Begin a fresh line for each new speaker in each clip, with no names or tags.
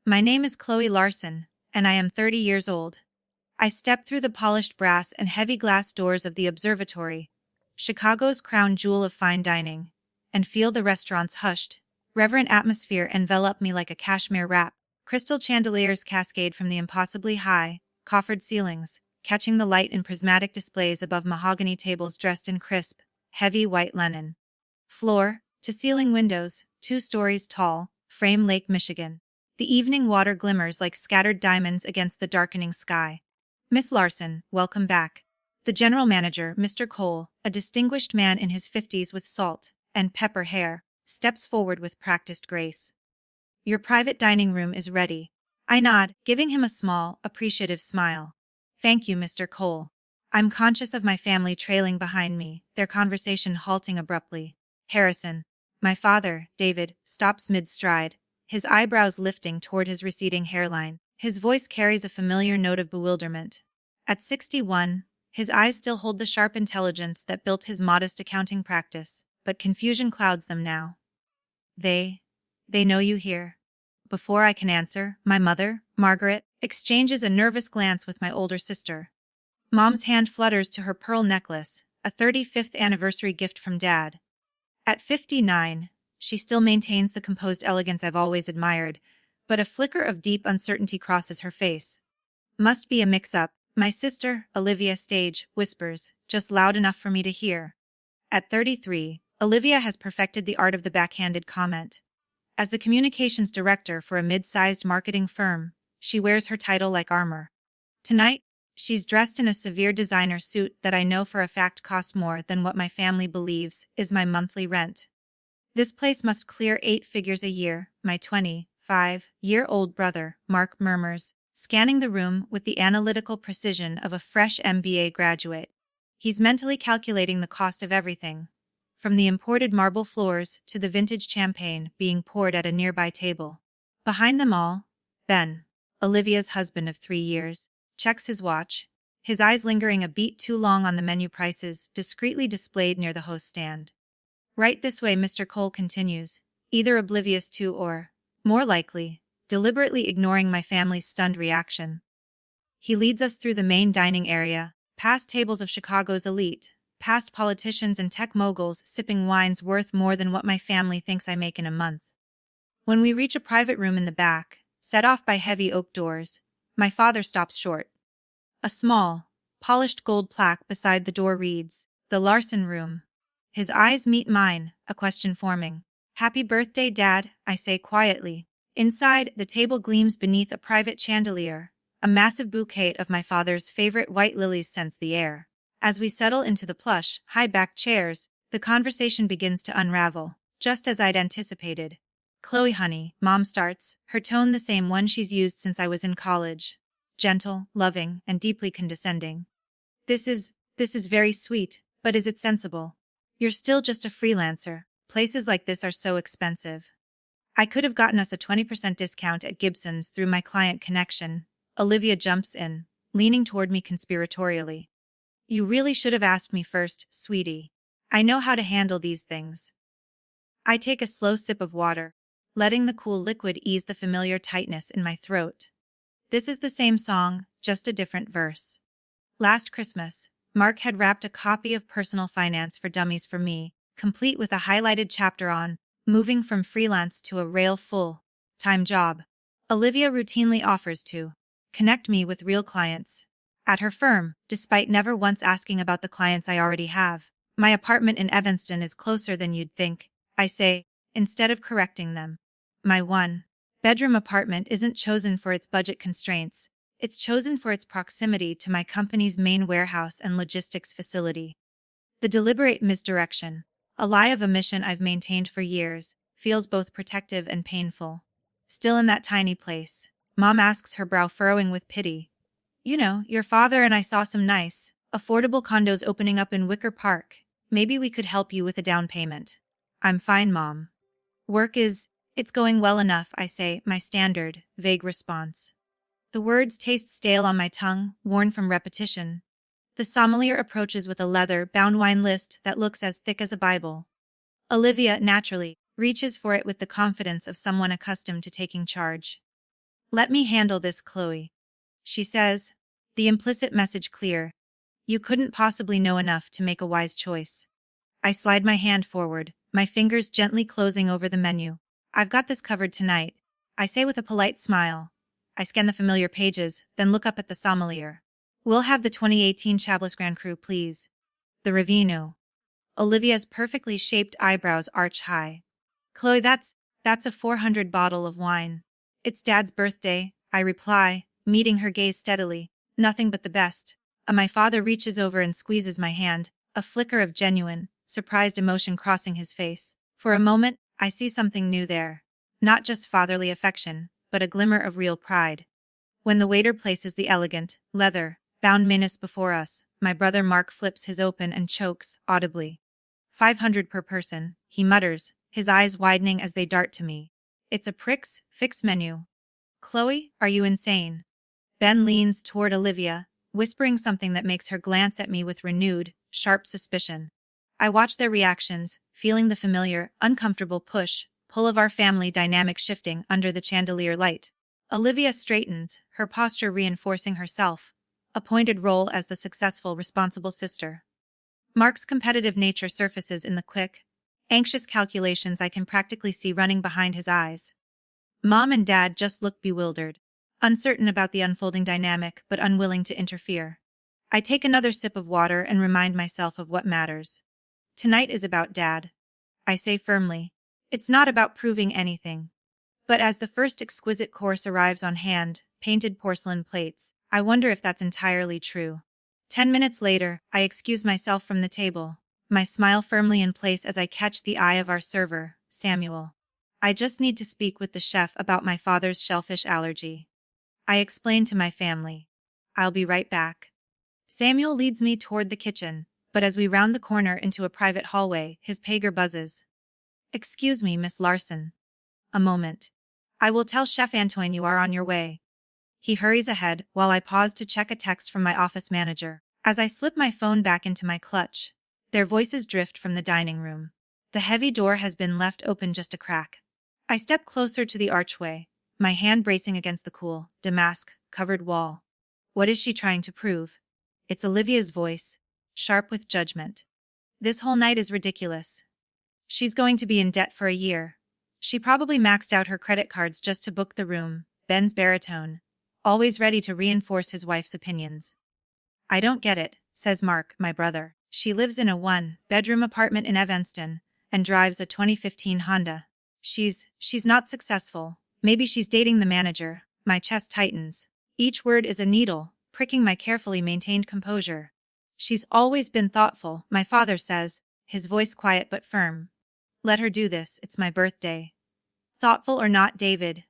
My name is Chloe Larson, and I am 30 years old. I step through the polished brass and heavy glass doors of the observatory, Chicago's crown jewel of fine dining, and feel the restaurant's hushed, reverent atmosphere envelop me like a cashmere wrap. Crystal chandeliers cascade from the impossibly high, coffered ceilings, catching the light in prismatic displays above mahogany tables dressed in crisp, heavy white linen. Floor to ceiling windows, 2 stories tall, frame Lake Michigan. The evening water glimmers like scattered diamonds against the darkening sky. Miss Larson, welcome back. The general manager, Mr. Cole, a distinguished man in his 50s with salt and pepper hair, steps forward with practiced grace. Your private dining room is ready. I nod, giving him a small, appreciative smile. Thank you, Mr. Cole. I'm conscious of my family trailing behind me, their conversation halting abruptly. Harrison, my father, David, stops mid-stride, his eyebrows lifting toward his receding hairline. His voice carries a familiar note of bewilderment. At 61, his eyes still hold the sharp intelligence that built his modest accounting practice, but confusion clouds them now. They know you here. Before I can answer, my mother, Margaret, exchanges a nervous glance with my older sister. Mom's hand flutters to her pearl necklace, a 35th anniversary gift from Dad. At 59, she still maintains the composed elegance I've always admired, but a flicker of deep uncertainty crosses her face. Must be a mix-up, my sister, Olivia Stage, whispers, just loud enough for me to hear. At 33, Olivia has perfected the art of the backhanded comment. As the communications director for a mid-sized marketing firm, she wears her title like armor. Tonight, she's dressed in a severe designer suit that I know for a fact costs more than what my family believes is my monthly rent. This place must clear 8 figures a year, my 25-year-old brother, Mark murmurs, scanning the room with the analytical precision of a fresh MBA graduate. He's mentally calculating the cost of everything, from the imported marble floors to the vintage champagne being poured at a nearby table. Behind them all, Ben, Olivia's husband of 3 years, checks his watch, his eyes lingering a beat too long on the menu prices discreetly displayed near the host stand. Right this way, Mr. Cole continues, either oblivious to or, more likely, deliberately ignoring my family's stunned reaction. He leads us through the main dining area, past tables of Chicago's elite, past politicians and tech moguls sipping wines worth more than what my family thinks I make in a month. When we reach a private room in the back, set off by heavy oak doors, my father stops short. A small, polished gold plaque beside the door reads, "The Larson Room." His eyes meet mine, a question forming. "Happy birthday, Dad," I say quietly. Inside, the table gleams beneath a private chandelier. A massive bouquet of my father's favorite white lilies scents the air. As we settle into the plush, high-backed chairs, the conversation begins to unravel, just as I'd anticipated. "Chloe, honey," Mom starts, her tone the same one she's used since I was in college. Gentle, loving, and deeply condescending. This is very sweet, but is it sensible? You're still just a freelancer. Places like this are so expensive. I could have gotten us a 20% discount at Gibson's through my client connection. Olivia jumps in, leaning toward me conspiratorially. You really should have asked me first, sweetie. I know how to handle these things. I take a slow sip of water, letting the cool liquid ease the familiar tightness in my throat. This is the same song, just a different verse. Last Christmas, Mark had wrapped a copy of Personal Finance for Dummies for me, complete with a highlighted chapter on moving from freelance to a real full-time job. Olivia routinely offers to connect me with real clients at her firm, despite never once asking about the clients I already have. My apartment in Evanston is closer than you'd think, I say, instead of correcting them. My one-bedroom apartment isn't chosen for its budget constraints. It's chosen for its proximity to my company's main warehouse and logistics facility. The deliberate misdirection, a lie of omission I've maintained for years, feels both protective and painful. Still in that tiny place, Mom asks, her brow furrowing with pity. You know, your father and I saw some nice, affordable condos opening up in Wicker Park. Maybe we could help you with a down payment. I'm fine, Mom. It's going well enough, I say, my standard, vague response. The words taste stale on my tongue, worn from repetition. The sommelier approaches with a leather-bound wine list that looks as thick as a Bible. Olivia, naturally, reaches for it with the confidence of someone accustomed to taking charge. Let me handle this, Chloe. She says, the implicit message clear. You couldn't possibly know enough to make a wise choice. I slide my hand forward, my fingers gently closing over the menu. I've got this covered tonight, I say with a polite smile. I scan the familiar pages, then look up at the sommelier. We'll have the 2018 Chablis Grand Cru, please. The Ravino. Olivia's perfectly shaped eyebrows arch high. Chloe, that's a 400 bottle of wine. It's Dad's birthday, I reply, meeting her gaze steadily. Nothing but the best. My father reaches over and squeezes my hand, a flicker of genuine, surprised emotion crossing his face. For a moment, I see something new there. Not just fatherly affection, but a glimmer of real pride. When the waiter places the elegant, leather-bound menus before us, my brother Mark flips his open and chokes, audibly. 500 per person, he mutters, his eyes widening as they dart to me. It's a fixed menu. Chloe, are you insane? Ben leans toward Olivia, whispering something that makes her glance at me with renewed, sharp suspicion. I watch their reactions, feeling the familiar, uncomfortable pull of our family dynamic shifting under the chandelier light. Olivia straightens, her posture reinforcing herself, a pointed role as the successful, responsible sister. Mark's competitive nature surfaces in the quick, anxious calculations I can practically see running behind his eyes. Mom and Dad just look bewildered, uncertain about the unfolding dynamic but unwilling to interfere. I take another sip of water and remind myself of what matters. Tonight is about Dad. I say firmly. It's not about proving anything. But as the first exquisite course arrives on hand, painted porcelain plates, I wonder if that's entirely true. 10 minutes later, I excuse myself from the table, my smile firmly in place as I catch the eye of our server, Samuel. I just need to speak with the chef about my father's shellfish allergy. I explain to my family. I'll be right back. Samuel leads me toward the kitchen, but as we round the corner into a private hallway, his pager buzzes. Excuse me, Miss Larson. A moment. I will tell Chef Antoine you are on your way. He hurries ahead while I pause to check a text from my office manager. As I slip my phone back into my clutch, their voices drift from the dining room. The heavy door has been left open just a crack. I step closer to the archway, my hand bracing against the cool, damask-covered wall. What is she trying to prove? It's Olivia's voice, sharp with judgment. This whole night is ridiculous. She's going to be in debt for a year. She probably maxed out her credit cards just to book the room, Ben's baritone, always ready to reinforce his wife's opinions. I don't get it, says Mark, my brother. She lives in a one-bedroom apartment in Evanston and drives a 2015 Honda. She's not successful. Maybe she's dating the manager. My chest tightens. Each word is a needle, pricking my carefully maintained composure. She's always been thoughtful, my father says, his voice quiet but firm. Let her do this, it's my birthday. Thoughtful or not, David.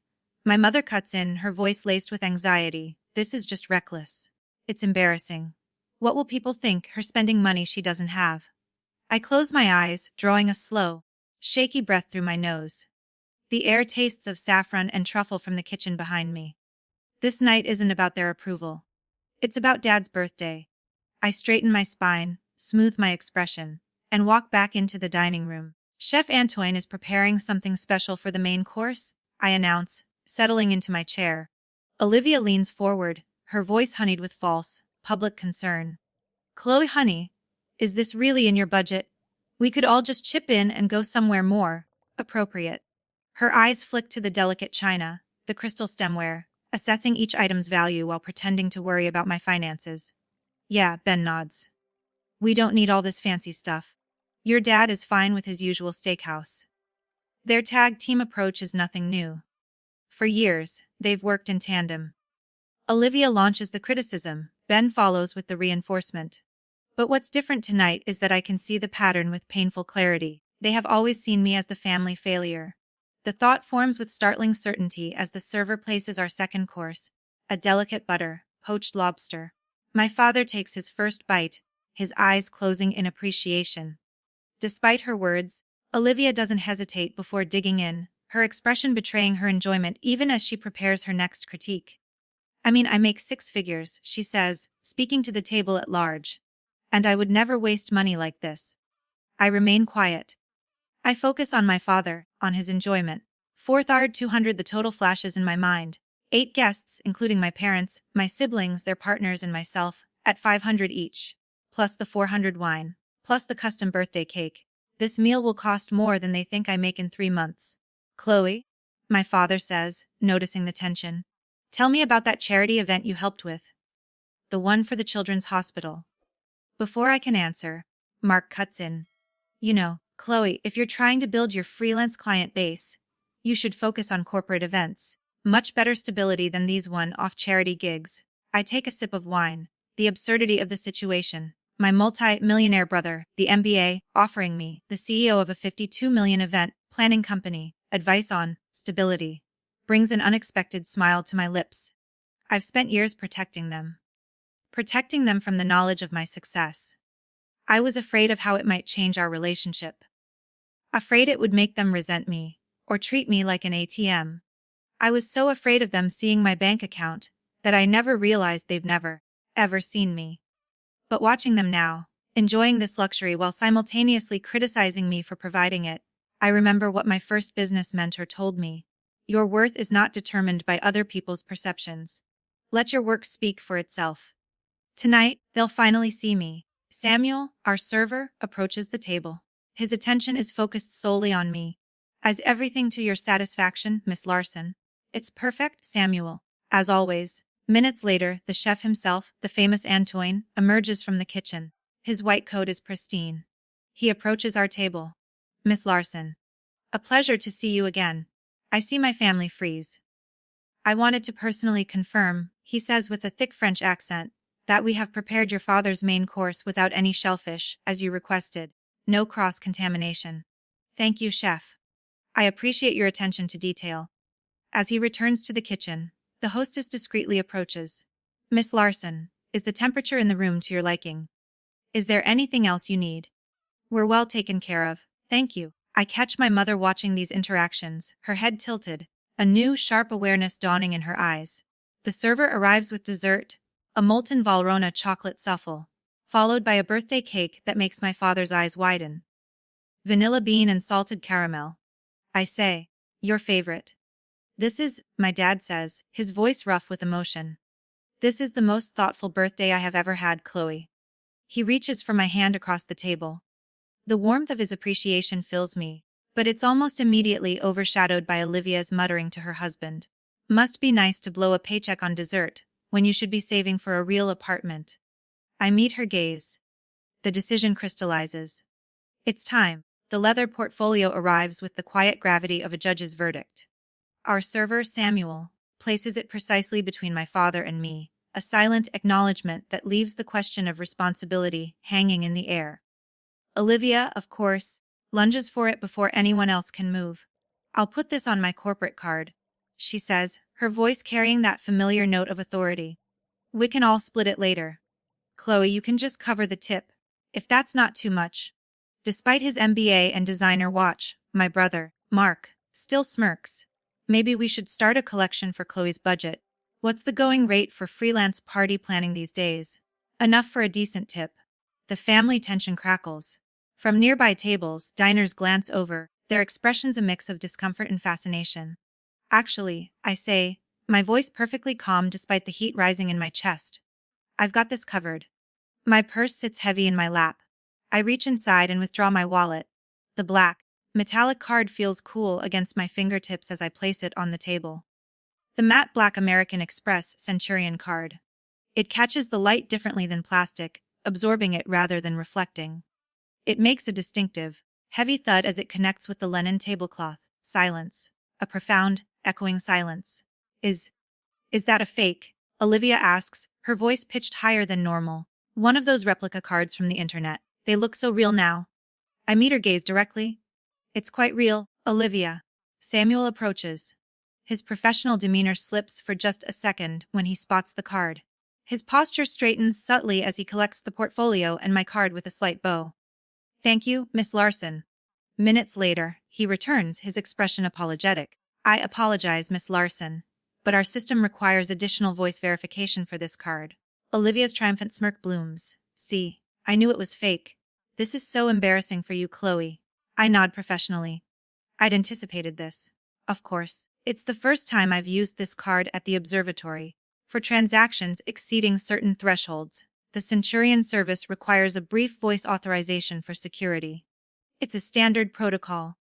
My mother cuts in, her voice laced with anxiety. This is just reckless. It's embarrassing. What will people think, her spending money she doesn't have? I close my eyes, drawing a slow, shaky breath through my nose. The air tastes of saffron and truffle from the kitchen behind me. This night isn't about their approval. It's about Dad's birthday. I straighten my spine, smooth my expression, and walk back into the dining room. Chef Antoine is preparing something special for the main course, I announce, settling into my chair. Olivia leans forward, her voice honeyed with false, public concern. Chloe, honey, is this really in your budget? We could all just chip in and go somewhere more appropriate. Her eyes flick to the delicate china, the crystal stemware, assessing each item's value while pretending to worry about my finances. Yeah, Ben nods. We don't need all this fancy stuff. Your dad is fine with his usual steakhouse. Their tag team approach is nothing new. For years, they've worked in tandem. Olivia launches the criticism, Ben follows with the reinforcement. But what's different tonight is that I can see the pattern with painful clarity. They have always seen me as the family failure. The thought forms with startling certainty as the server places our second course, a delicate butter, poached lobster. My father takes his first bite, his eyes closing in appreciation. Despite her words, Olivia doesn't hesitate before digging in, her expression betraying her enjoyment even as she prepares her next critique. I make 6 figures, she says, speaking to the table at large. And I would never waste money like this. I remain quiet. I focus on my father, on his enjoyment. 4,200 the total flashes in my mind. 8 guests, including my parents, my siblings, their partners, and myself, at 500 each. Plus the 400 wine. Plus the custom birthday cake. This meal will cost more than they think I make in 3 months. Chloe? My father says, noticing the tension. Tell me about that charity event you helped with. The one for the children's hospital. Before I can answer, Mark cuts in. You know, Chloe, if you're trying to build your freelance client base, you should focus on corporate events. Much better stability than these one-off charity gigs. I take a sip of wine. The absurdity of the situation. My multi-millionaire brother, the MBA, offering me, the CEO of a 52 million event planning company, advice on stability, brings an unexpected smile to my lips. I've spent years protecting them. Protecting them from the knowledge of my success. I was afraid of how it might change our relationship. Afraid it would make them resent me, or treat me like an ATM. I was so afraid of them seeing my bank account that I never realized they've never, ever seen me. But watching them now, enjoying this luxury while simultaneously criticizing me for providing it, I remember what my first business mentor told me. Your worth is not determined by other people's perceptions. Let your work speak for itself. Tonight, they'll finally see me. Samuel, our server, approaches the table. His attention is focused solely on me. Is everything to your satisfaction, Miss Larson? It's perfect, Samuel. As always. Minutes later, the chef himself, the famous Antoine, emerges from the kitchen. His white coat is pristine. He approaches our table. Miss Larson. A pleasure to see you again. I see my family freeze. I wanted to personally confirm, he says with a thick French accent, that we have prepared your father's main course without any shellfish, as you requested. No cross-contamination. Thank you, chef. I appreciate your attention to detail. As he returns to the kitchen, the hostess discreetly approaches. Miss Larson, is the temperature in the room to your liking? Is there anything else you need? We're well taken care of, thank you. I catch my mother watching these interactions, her head tilted, a new, sharp awareness dawning in her eyes. The server arrives with dessert, a molten Valrhona chocolate souffle, followed by a birthday cake that makes my father's eyes widen. Vanilla bean and salted caramel. I say, your favorite. This is, my dad says, his voice rough with emotion. This is the most thoughtful birthday I have ever had, Chloe. He reaches for my hand across the table. The warmth of his appreciation fills me, but it's almost immediately overshadowed by Olivia's muttering to her husband. Must be nice to blow a paycheck on dessert, when you should be saving for a real apartment. I meet her gaze. The decision crystallizes. It's time. The leather portfolio arrives with the quiet gravity of a judge's verdict. Our server, Samuel, places it precisely between my father and me, a silent acknowledgement that leaves the question of responsibility hanging in the air. Olivia, of course, lunges for it before anyone else can move. I'll put this on my corporate card, she says, her voice carrying that familiar note of authority. We can all split it later. Chloe, you can just cover the tip, if that's not too much. Despite his MBA and designer watch, my brother, Mark, still smirks. Maybe we should start a collection for Chloe's budget. What's the going rate for freelance party planning these days? Enough for a decent tip. The family tension crackles. From nearby tables, diners glance over, their expressions a mix of discomfort and fascination. Actually, I say, my voice perfectly calm despite the heat rising in my chest. I've got this covered. My purse sits heavy in my lap. I reach inside and withdraw my wallet. The black, metallic card feels cool against my fingertips as I place it on the table. The matte black American Express Centurion card. It catches the light differently than plastic, absorbing it rather than reflecting. It makes a distinctive, heavy thud as it connects with the linen tablecloth. Silence. A profound, echoing silence. Is that a fake? Olivia asks, her voice pitched higher than normal. One of those replica cards from the internet. They look so real now. I meet her gaze directly. It's quite real, Olivia. Samuel approaches. His professional demeanor slips for just a second when he spots the card. His posture straightens subtly as he collects the portfolio and my card with a slight bow. Thank you, Miss Larson. Minutes later, he returns, his expression apologetic. I apologize, Miss Larson, but our system requires additional voice verification for this card. Olivia's triumphant smirk blooms. See, I knew it was fake. This is so embarrassing for you, Chloe. I nod professionally. I'd anticipated this. Of course, It's the first time I've used this card at the observatory. For transactions exceeding certain thresholds, the Centurion service requires a brief voice authorization for security. It's a standard protocol.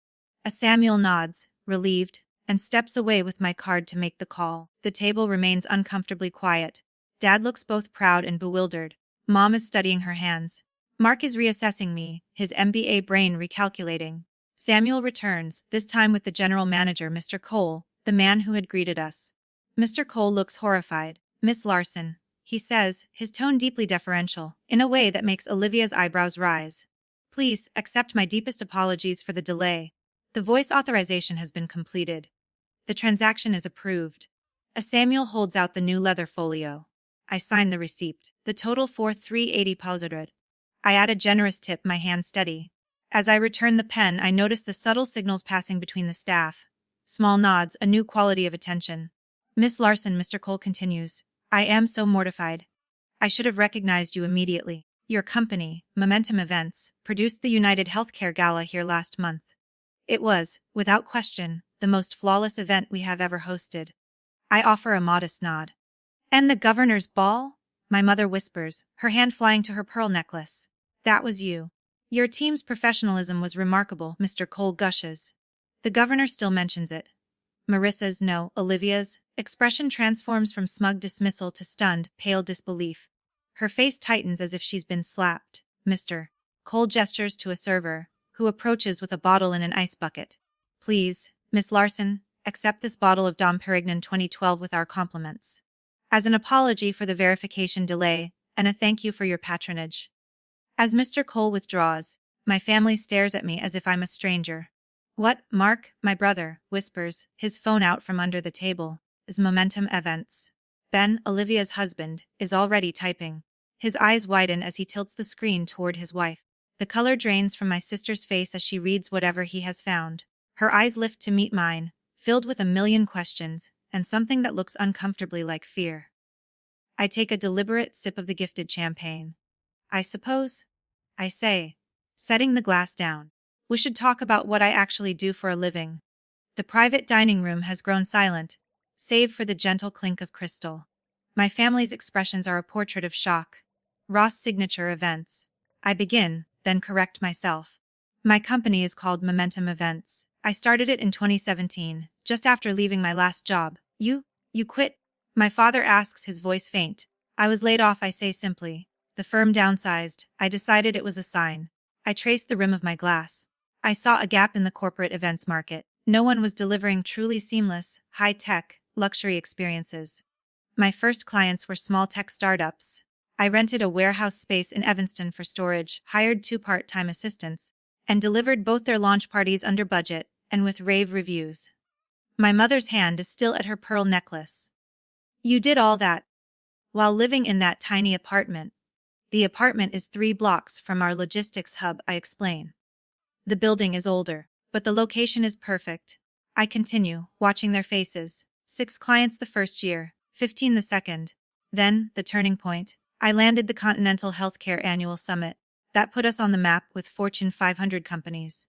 A Samuel nods, relieved, and steps away with my card to make the call. The table remains uncomfortably quiet. Dad looks both proud and bewildered. Mom is studying her hands. Mark is reassessing me, his MBA brain recalculating. Samuel returns, this time with the general manager, Mr. Cole, the man who had greeted us. Mr. Cole looks horrified. Miss Larson, he says, his tone deeply deferential, in a way that makes Olivia's eyebrows rise. Please accept my deepest apologies for the delay. The voice authorization has been completed. The transaction is approved. Samuel holds out the new leather folio. I sign the receipt. The total for 380 pausared. I add a generous tip, my hand steady. As I return the pen, I notice the subtle signals passing between the staff. Small nods, a new quality of attention. Miss Larson, Mr. Cole continues. I am so mortified. I should have recognized you immediately. Your company, Momentum Events, produced the United Healthcare Gala here last month. It was, without question, the most flawless event we have ever hosted. I offer a modest nod. And the governor's ball? My mother whispers, her hand flying to her pearl necklace. That was you. Your team's professionalism was remarkable, Mr. Cole gushes. The governor still mentions it. Marissa's, no, Olivia's, expression transforms from smug dismissal to stunned, pale disbelief. Her face tightens as if she's been slapped. Mr. Cole gestures to a server, who approaches with a bottle in an ice bucket. Please, Miss Larson, accept this bottle of Dom Perignon 2012 with our compliments. As an apology for the verification delay, and a thank you for your patronage. As Mr. Cole withdraws, my family stares at me as if I'm a stranger. What, Mark, my brother, whispers, his phone out from under the table, is Momentum Events. Ben, Olivia's husband, is already typing. His eyes widen as he tilts the screen toward his wife. The color drains from my sister's face as she reads whatever he has found. Her eyes lift to meet mine, filled with a million questions, and something that looks uncomfortably like fear. I take a deliberate sip of the gifted champagne. I suppose, I say, setting the glass down. We should talk about what I actually do for a living. The private dining room has grown silent, save for the gentle clink of crystal. My family's expressions are a portrait of shock. Ross signature events. I begin, then correct myself. My company is called Momentum Events. I started it in 2017, just after leaving my last job. You quit? My father asks, his voice faint. I was laid off, I say simply. The firm downsized. I decided it was a sign. I traced the rim of my glass. I saw a gap in the corporate events market. No one was delivering truly seamless, high-tech, luxury experiences. My first clients were small tech startups. I rented a warehouse space in Evanston for storage, hired 2 part-time assistants, and delivered both their launch parties under budget and with rave reviews. My mother's hand is still at her pearl necklace. You did all that while living in that tiny apartment. The apartment is 3 blocks from our logistics hub, I explain. The building is older, but the location is perfect. I continue, watching their faces. 6 clients the first year, 15 the second. Then, the turning point. I landed the Continental Healthcare Annual Summit. That put us on the map with Fortune 500 companies.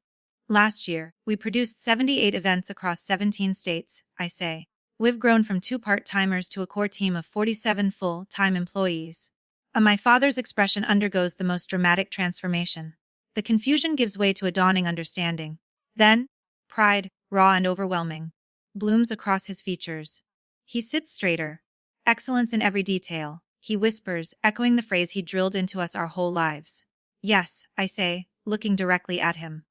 Last year, we produced 78 events across 17 states, I say. We've grown from 2 part-timers to a core team of 47 full-time employees. My father's expression undergoes the most dramatic transformation. The confusion gives way to a dawning understanding. Then, pride, raw and overwhelming, blooms across his features. He sits straighter. Excellence in every detail, he whispers, echoing the phrase he drilled into us our whole lives. Yes, I say, looking directly at him.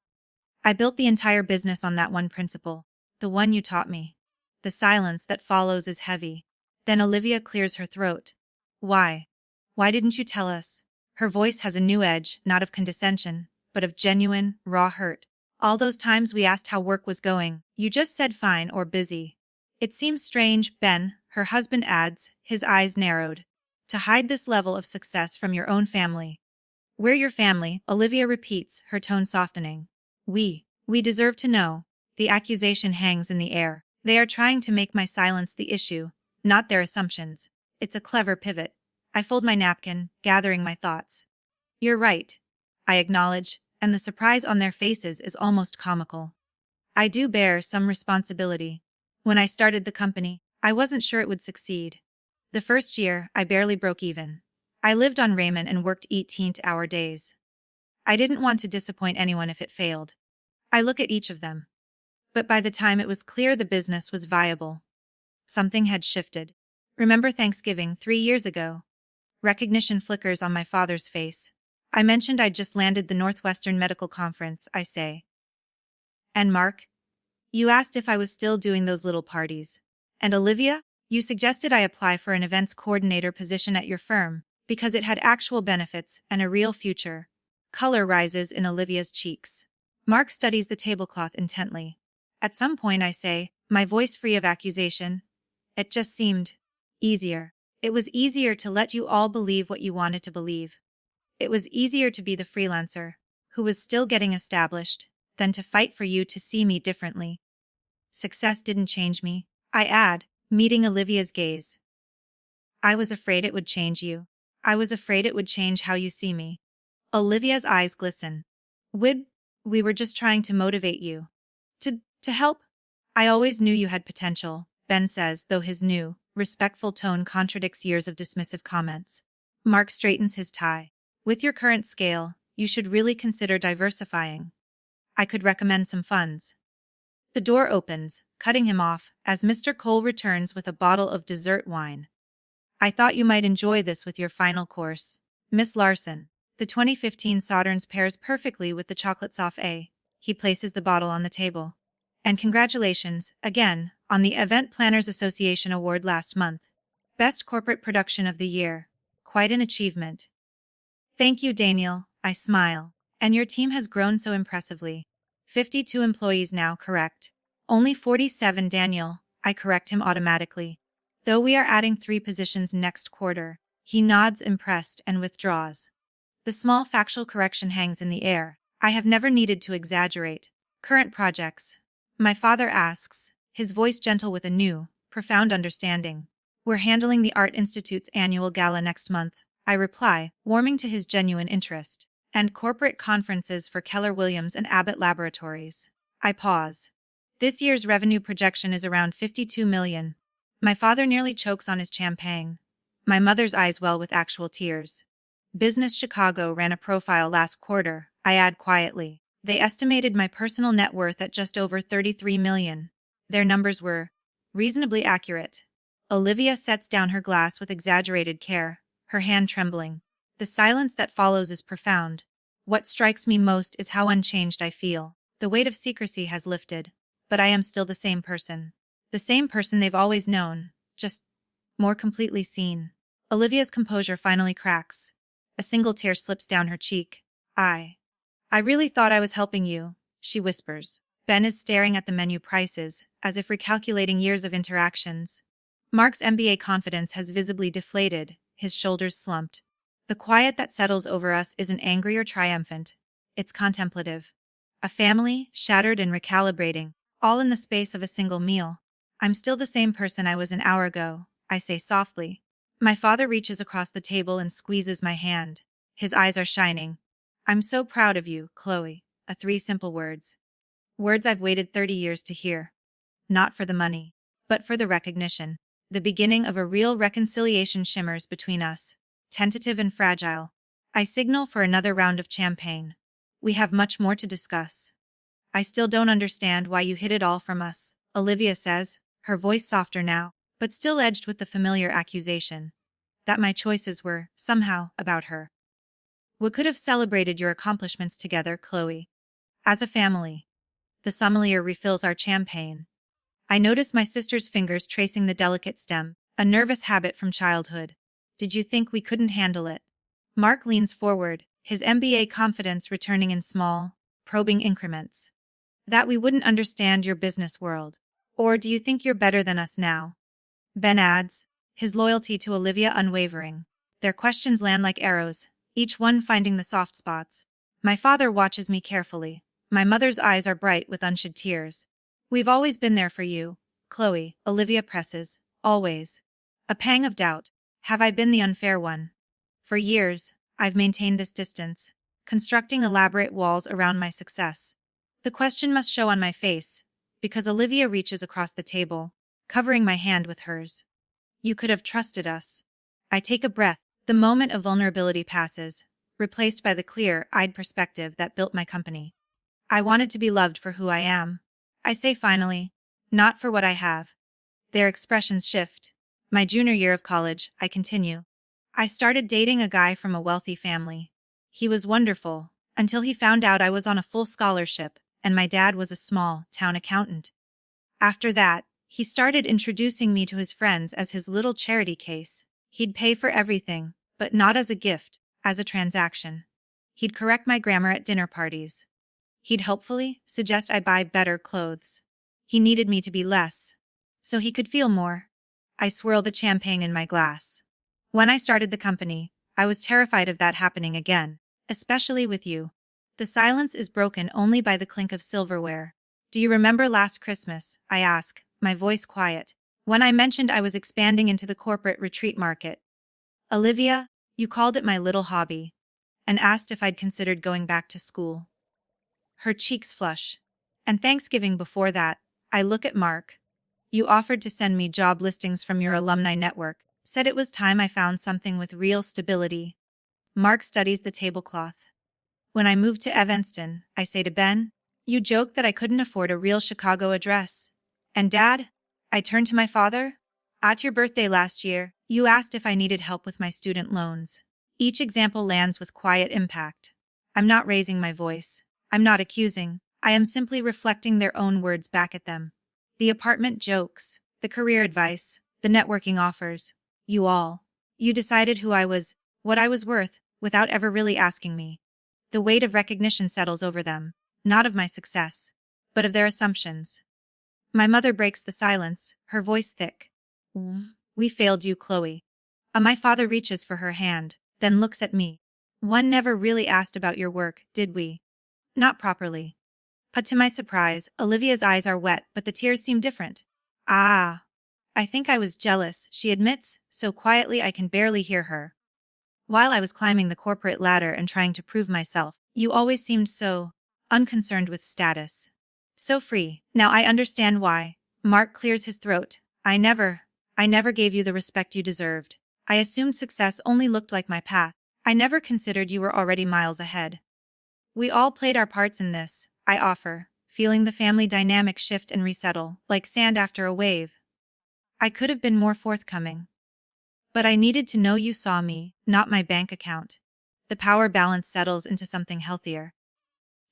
I built the entire business on that one principle, the one you taught me. The silence that follows is heavy. Then Olivia clears her throat. Why? Why didn't you tell us? Her voice has a new edge, not of condescension, but of genuine, raw hurt. All those times we asked how work was going, you just said fine or busy. It seems strange, Ben, her husband adds, his eyes narrowed, to hide this level of success from your own family. We're your family, Olivia repeats, her tone softening. We deserve to know. The accusation hangs in the air. They are trying to make my silence the issue, not their assumptions. It's a clever pivot. I fold my napkin, gathering my thoughts. You're right, I acknowledge, and the surprise on their faces is almost comical. I do bear some responsibility. When I started the company, I wasn't sure it would succeed. The first year, I barely broke even. I lived on ramen and worked 18-hour days. I didn't want to disappoint anyone if it failed. I look at each of them. But by the time it was clear the business was viable, something had shifted. Remember Thanksgiving 3 years ago? Recognition flickers on my father's face. I mentioned I'd just landed the Northwestern Medical Conference, I say. And Mark? You asked if I was still doing those little parties. And Olivia? You suggested I apply for an events coordinator position at your firm, because it had actual benefits and a real future. Color rises in Olivia's cheeks. Mark studies the tablecloth intently. At some point I say, my voice free of accusation, it just seemed easier. It was easier to let you all believe what you wanted to believe. It was easier to be the freelancer, who was still getting established, than to fight for you to see me differently. Success didn't change me, I add, meeting Olivia's gaze. I was afraid it would change you. I was afraid it would change how you see me. Olivia's eyes glisten. We were just trying to motivate you. To help? I always knew you had potential, Ben says, though his new, respectful tone contradicts years of dismissive comments. Mark straightens his tie. With your current scale, you should really consider diversifying. I could recommend some funds. The door opens, cutting him off, as Mr. Cole returns with a bottle of dessert wine. I thought you might enjoy this with your final course. Miss Larson. The 2015 Sauternes pairs perfectly with the chocolate soufflé. He places the bottle on the table. And congratulations, again, on the Event Planners Association Award last month. Best Corporate Production of the Year. Quite an achievement. Thank you, Daniel, I smile. And your team has grown so impressively. 52 employees now, correct? Only 47, Daniel, I correct him automatically. Though we are adding 3 positions next quarter, he nods impressed and withdraws. The small factual correction hangs in the air. I have never needed to exaggerate. Current projects. My father asks, his voice gentle with a new, profound understanding. We're handling the Art Institute's annual gala next month, I reply, warming to his genuine interest. And corporate conferences for Keller Williams and Abbott Laboratories. I pause. This year's revenue projection is around 52 million. My father nearly chokes on his champagne. My mother's eyes well with actual tears. Business Chicago ran a profile last quarter, I add quietly. They estimated my personal net worth at just over 33 million. Their numbers were reasonably accurate. Olivia sets down her glass with exaggerated care, her hand trembling. The silence that follows is profound. What strikes me most is how unchanged I feel. The weight of secrecy has lifted, but I am still the same person. The same person they've always known, just more completely seen. Olivia's composure finally cracks. A single tear slips down her cheek. I really thought I was helping you, she whispers. Ben is staring at the menu prices, as if recalculating years of interactions. Mark's MBA confidence has visibly deflated, his shoulders slumped. The quiet that settles over us isn't angry or triumphant. It's contemplative. A family, shattered and recalibrating, all in the space of a single meal. I'm still the same person I was an hour ago, I say softly. My father reaches across the table and squeezes my hand. His eyes are shining. I'm so proud of you, Chloe. 3 simple words. Words I've waited 30 years to hear. Not for the money, but for the recognition. The beginning of a real reconciliation shimmers between us. Tentative and fragile. I signal for another round of champagne. We have much more to discuss. I still don't understand why you hid it all from us, Olivia says, her voice softer now, but still edged with the familiar accusation. That my choices were, somehow, about her. We could have celebrated your accomplishments together, Chloe. As a family. The sommelier refills our champagne. I notice my sister's fingers tracing the delicate stem, a nervous habit from childhood. Did you think we couldn't handle it? Mark leans forward, his MBA confidence returning in small, probing increments. That we wouldn't understand your business world. Or do you think you're better than us now? Ben adds, his loyalty to Olivia unwavering. Their questions land like arrows, each one finding the soft spots. My father watches me carefully. My mother's eyes are bright with unshed tears. We've always been there for you, Chloe, Olivia presses, always. A pang of doubt. Have I been the unfair one? For years, I've maintained this distance, constructing elaborate walls around my success. The question must show on my face. because Olivia reaches across the table, covering my hand with hers. You could have trusted us. I take a breath. The moment of vulnerability passes, replaced by the clear-eyed perspective that built my company. I wanted to be loved for who I am. I say finally, not for what I have. Their expressions shift. My junior year of college, I continue. I started dating a guy from a wealthy family. He was wonderful, until he found out I was on a full scholarship, and my dad was a small-town accountant. After that, he started introducing me to his friends as his little charity case. He'd pay for everything, but not as a gift, as a transaction. He'd correct my grammar at dinner parties. He'd helpfully suggest I buy better clothes. He needed me to be less, so he could feel more. I swirl the champagne in my glass. When I started the company, I was terrified of that happening again, especially with you. The silence is broken only by the clink of silverware. Do you remember last Christmas? I ask, my voice quiet, when I mentioned I was expanding into the corporate retreat market. Olivia, you called it my little hobby, and asked if I'd considered going back to school. Her cheeks flush. And Thanksgiving before that, I look at Mark. You offered to send me job listings from your alumni network, said it was time I found something with real stability. Mark studies the tablecloth. When I moved to Evanston, I say to Ben, you joked that I couldn't afford a real Chicago address. And Dad? I turn to my father. At your birthday last year, you asked if I needed help with my student loans. Each example lands with quiet impact. I'm not raising my voice. I'm not accusing. I am simply reflecting their own words back at them. The apartment jokes, the career advice, the networking offers. You all. You decided who I was, what I was worth, without ever really asking me. The weight of recognition settles over them, not of my success, but of their assumptions. My mother breaks the silence, her voice thick. We failed you, Chloe. My father reaches for her hand, then looks at me. One never really asked about your work, did we? Not properly. But to my surprise, Olivia's eyes are wet, but the tears seem different. Ah. I think I was jealous, she admits, so quietly I can barely hear her. While I was climbing the corporate ladder and trying to prove myself, you always seemed so unconcerned with status. So free. Now I understand why. Mark clears his throat. I never gave you the respect you deserved. I assumed success only looked like my path. I never considered you were already miles ahead. We all played our parts in this, I offer, feeling the family dynamic shift and resettle, like sand after a wave. I could have been more forthcoming. But I needed to know you saw me, not my bank account. The power balance settles into something healthier.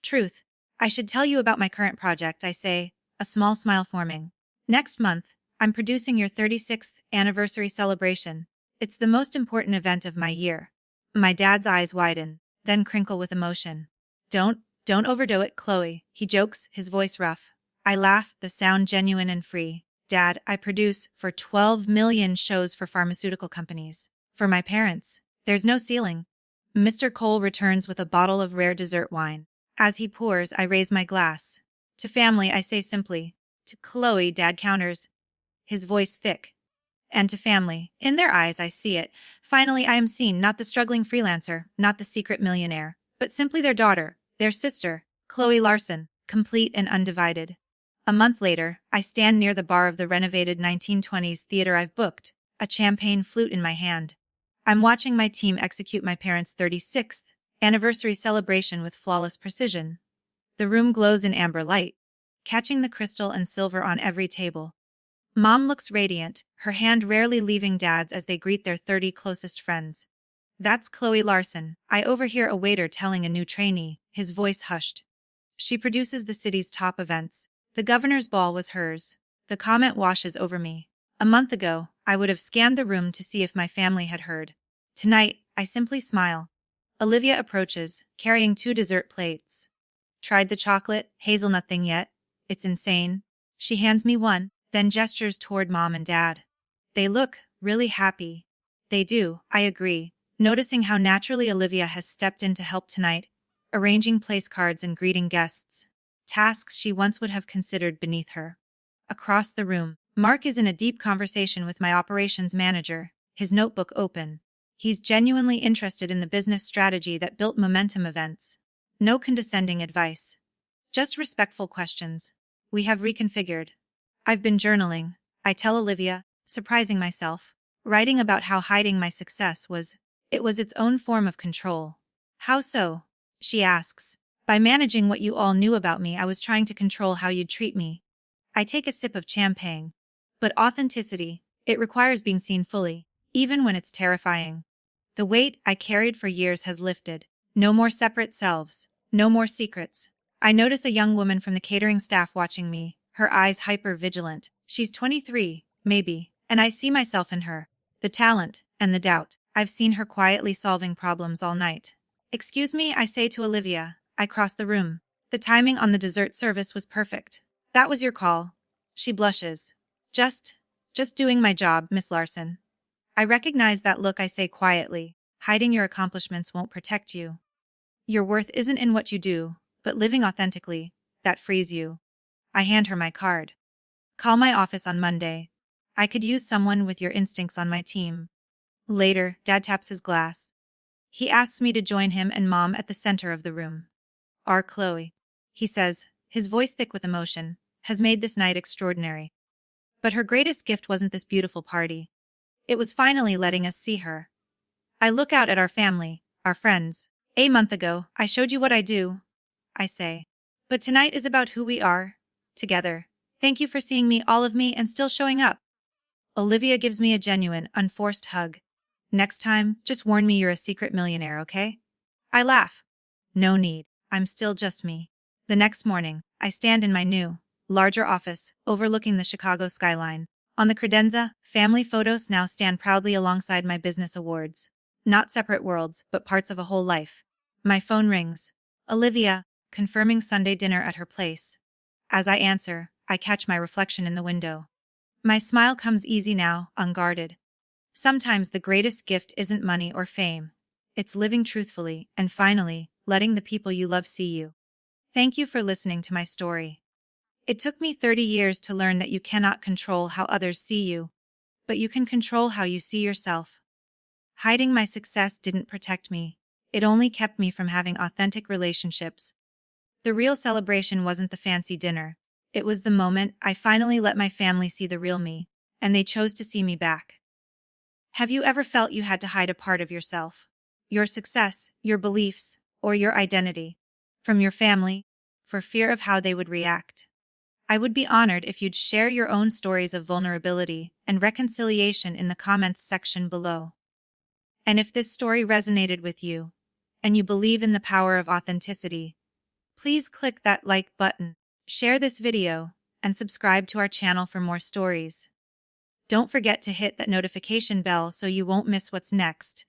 Truth. I should tell you about my current project, I say, a small smile forming. Next month, I'm producing your 36th anniversary celebration. It's the most important event of my year. My dad's eyes widen, then crinkle with emotion. Don't overdo it, Chloe, he jokes, his voice rough. I laugh, the sound genuine and free. Dad, I produce for 12 million shows for pharmaceutical companies. For my parents, there's no ceiling. Mr. Cole returns with a bottle of rare dessert wine. As he pours, I raise my glass. To family, I say simply. To Chloe, Dad counters, his voice thick. And to family, in their eyes I see it. Finally I am seen, not the struggling freelancer, not the secret millionaire, but simply their daughter, their sister, Chloe Larson, complete and undivided. A month later, I stand near the bar of the renovated 1920s theater I've booked, a champagne flute in my hand. I'm watching my team execute my parents' 36th anniversary celebration with flawless precision. The room glows in amber light, catching the crystal and silver on every table. Mom looks radiant, her hand rarely leaving Dad's as they greet their 30 closest friends. That's Chloe Larson, I overhear a waiter telling a new trainee, his voice hushed. She produces the city's top events. The governor's ball was hers. The comment washes over me. A month ago, I would have scanned the room to see if my family had heard. Tonight, I simply smile. Olivia approaches, carrying 2 dessert plates. Tried the chocolate, hazelnut thing yet? It's insane. She hands me one, then gestures toward Mom and Dad. They look really happy. They do, I agree, noticing how naturally Olivia has stepped in to help tonight, arranging place cards and greeting guests. Tasks she once would have considered beneath her. Across the room, Mark is in a deep conversation with my operations manager, his notebook open. He's genuinely interested in the business strategy that built Momentum events. No condescending advice. Just respectful questions. We have reconfigured. I've been journaling, I tell Olivia, surprising myself, writing about how hiding my success was its own form of control. How so? She asks. By managing what you all knew about me, I was trying to control how you'd treat me. I take a sip of champagne. But authenticity, it requires being seen fully, even when it's terrifying. The weight I carried for years has lifted. No more separate selves. No more secrets. I notice a young woman from the catering staff watching me, her eyes hyper-vigilant. She's 23, maybe, and I see myself in her. The talent and the doubt. I've seen her quietly solving problems all night. Excuse me, I say to Olivia. I cross the room. The timing on the dessert service was perfect. That was your call. She blushes. Just doing my job, Miss Larson. I recognize that look. I say quietly. Hiding your accomplishments won't protect you. Your worth isn't in what you do, but living authentically, that frees you. I hand her my card. Call my office on Monday. I could use someone with your instincts on my team. Later, Dad taps his glass. He asks me to join him and Mom at the center of the room. Our Chloe, he says, his voice thick with emotion, has made this night extraordinary. But her greatest gift wasn't this beautiful party. It was finally letting us see her. I look out at our family, our friends. A month ago, I showed you what I do, I say. But tonight is about who we are, together. Thank you for seeing me, all of me, and still showing up. Olivia gives me a genuine, unforced hug. Next time, just warn me you're a secret millionaire, okay? I laugh. No need. I'm still just me. The next morning, I stand in my new, larger office, overlooking the Chicago skyline. On the credenza, family photos now stand proudly alongside my business awards. Not separate worlds, but parts of a whole life. My phone rings. Olivia, confirming Sunday dinner at her place. As I answer, I catch my reflection in the window. My smile comes easy now, unguarded. Sometimes the greatest gift isn't money or fame. It's living truthfully, and finally, letting the people you love see you. Thank you for listening to my story. It took me 30 years to learn that you cannot control how others see you, but you can control how you see yourself. Hiding my success didn't protect me. It only kept me from having authentic relationships. The real celebration wasn't the fancy dinner. It was the moment I finally let my family see the real me, and they chose to see me back. Have you ever felt you had to hide a part of yourself? Your success, your beliefs, or your identity? From your family? For fear of how they would react? I would be honored if you'd share your own stories of vulnerability and reconciliation in the comments section below. And if this story resonated with you, and you believe in the power of authenticity, please click that like button, share this video, and subscribe to our channel for more stories. Don't forget to hit that notification bell so you won't miss what's next.